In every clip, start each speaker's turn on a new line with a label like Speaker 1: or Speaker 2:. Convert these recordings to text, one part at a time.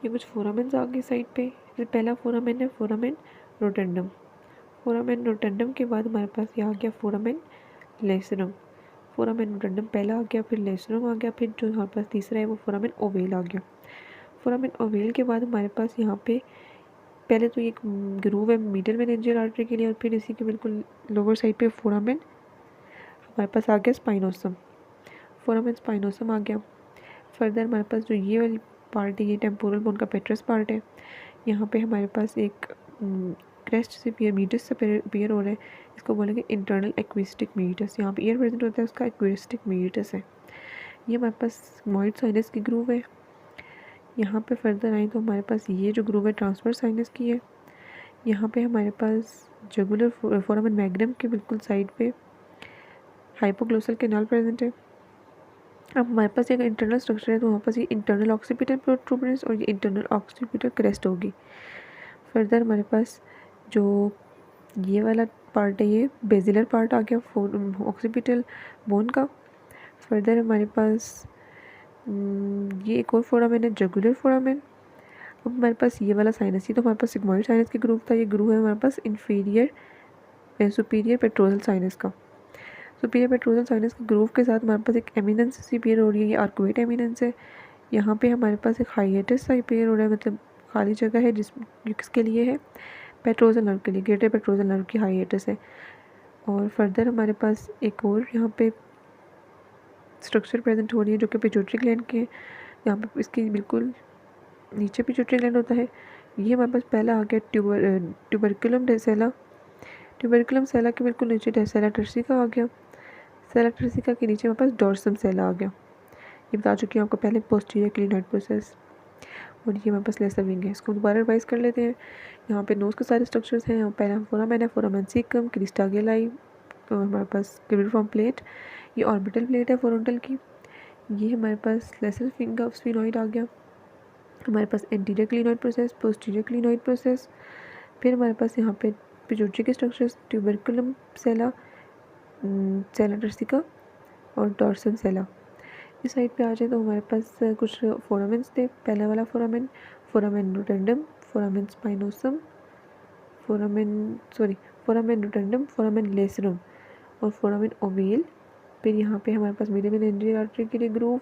Speaker 1: ये कुछ फोरामेंस आ गए साइड पे। पहला फोरामेन है फोरामेन रोटेंडम। फोरामेन रोटेंडम के बाद हमारे पास ये आ गया फोरामेन लेसरम। फोरामेन रोटेंडम पहला आ गया, फिर लेसरम आ गया, फिर जो हमारे पास तीसरा है वो फोरामेन ओवेल आ गया। फोरामेन ओवेल के बाद हमारे पास यहाँ पे पहले तो एक ग्रूव है मीडियल मेनिंजियल आर्टरी के लिए, और फिर इसी के बिल्कुल लोअर साइड पे फोरामेन हमारे पास आ गया स्पाइनोसम। फोरामेन स्पाइनोसम आ गया। फर्दर हमारे पास जो ये वाली पार्ट है ये टेम्पोरल बोन का पेट्रस पार्ट है। यहाँ पे हमारे पास एक क्रेस्ट से पियर मीटस से पियर हो रहा है, इसको बोलेंगे इंटरनल एक्विस्टिक मीटस। यहाँ पे ईयर प्रेजेंट होता है, उसका एक्विस्टिक मीटस है। ये हमारे पास सिग्मॉइड साइनस की ग्रूव है। यहाँ पे फर्दर आए तो हमारे पास ये जो ग्रूव है ट्रांसवर्स साइनस की है। यहाँ पे हमारे पास जुगुलर फोरामेन मैग्नम के बिल्कुल साइड पे हाइपोग्लोसल कैनाल प्रेजेंट है। अब हमारे पास एक इंटरनल स्ट्रक्चर है, तो वहाँ पास ये इंटरनल ऑक्सीपिटल प्रोट्रूबरेंस और ये इंटरनल ऑक्सीपिटल क्रेस्ट होगी। फर्दर हमारे पास जो ये वाला पार्ट है ये बेजिलर पार्ट आ गया ऑक्सीपिटल बोन का। फर्दर हमारे पास ये एक और फोरामेन है जुगुलर फोरामेन। अब हमारे पास ये वाला साइनस, ये तो हमारे पास सिग्मॉइड साइनस के ग्रुप था, ये ग्रुप है हमारे पास इन्फीरियर सुपीरियर पेट्रोजल साइनस का। सुपीरियर पेट्रोजल साइनस के ग्रूव के साथ हमारे पास एक एमिनेंस सी पेयर हो रही है, ये आर्कुएट एमिनेंस है। यहाँ पे हमारे पास एक हाइएटस सा पेयर हो रहा है, मतलब खाली जगह है जिसके लिए है पेट्रोजल नर्व के लिए, ग्रेटर पेट्रोजल नर्व की हाइएटस है। और फर्दर हमारे पास एक और यहाँ पे स्ट्रक्चर प्रेजेंट हो रही है जो कि पिट्यूटरी ग्लैंड के, यहाँ पे इसकी बिल्कुल नीचे पिट्यूटरी ग्लैंड होता है। ये हमारे पास पहला आ गया ट्यूबरकुलम डेसेला। ट्यूबरकुलम सेला के बिल्कुल नीचे डेसेला टर्सिका आ गया। सेला टर्सिका के नीचे हमारे पास डॉर्सम सेला आ गया। ये बता चुकी हूँ आपको पहले पोस्टीरियर क्लिनॉइड प्रोसेस। और ये हमारे पास लेसर विंग है, इसको दोबारा रिवाइज कर लेते हैं। यहाँ पे नोज के सारे स्ट्रक्चर्स हैं। पहला फोरामेन है, फोरामेन सीकम, क्रिस्टागेलाई, और हमारे पास क्यूबिफॉर्म प्लेट, ये ऑर्बिटल प्लेट है फोरंटल की। ये हमारे पास लेसर विंग ऑफ स्फिनॉइड आ गया। हमारे पास एंटीरियर क्लिनॉइड प्रोसेस, पोस्टीरियर क्लिनॉइड प्रोसेस। फिर हमारे पास यहाँ पे पिट्यूटरी के स्ट्रक्चर्स ट्यूबरकुलम सेला, सेला टर्सिका और डॉर्सन सेला। इस साइड पे आ जाए तो हमारे पास कुछ फोरामेंस थे। पहला वाला foramen foramen rotundum, foramen spinosum, foramen rotundum, foramen lacerum और फोरामेन ओवेल। फिर यहाँ पे हमारे पास मीडियम एंटीरियर आर्टरी के लिए ग्रूव,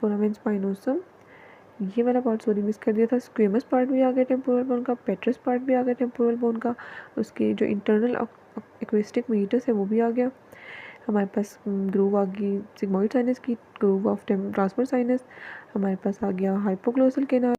Speaker 1: फोरामेन स्पाइनोसम। ये वाला पार्ट सॉरी मिस कर दिया था, स्क्वेमस पार्ट भी आ गया टेम्पोरल बोन का, पेट्रस पार्ट भी आ गया टेम्पोरल बोन का, उसकी जो इंटरनल एक्वेस्टिक मीटस है वो भी आ गया। हमारे पास ग्रूव आ गई सिग्मॉइड साइनस की, ग्रूव ऑफ ट्रांसवर्स साइनस। हमारे पास आ गया हाइपोग्लोसल कैनाल।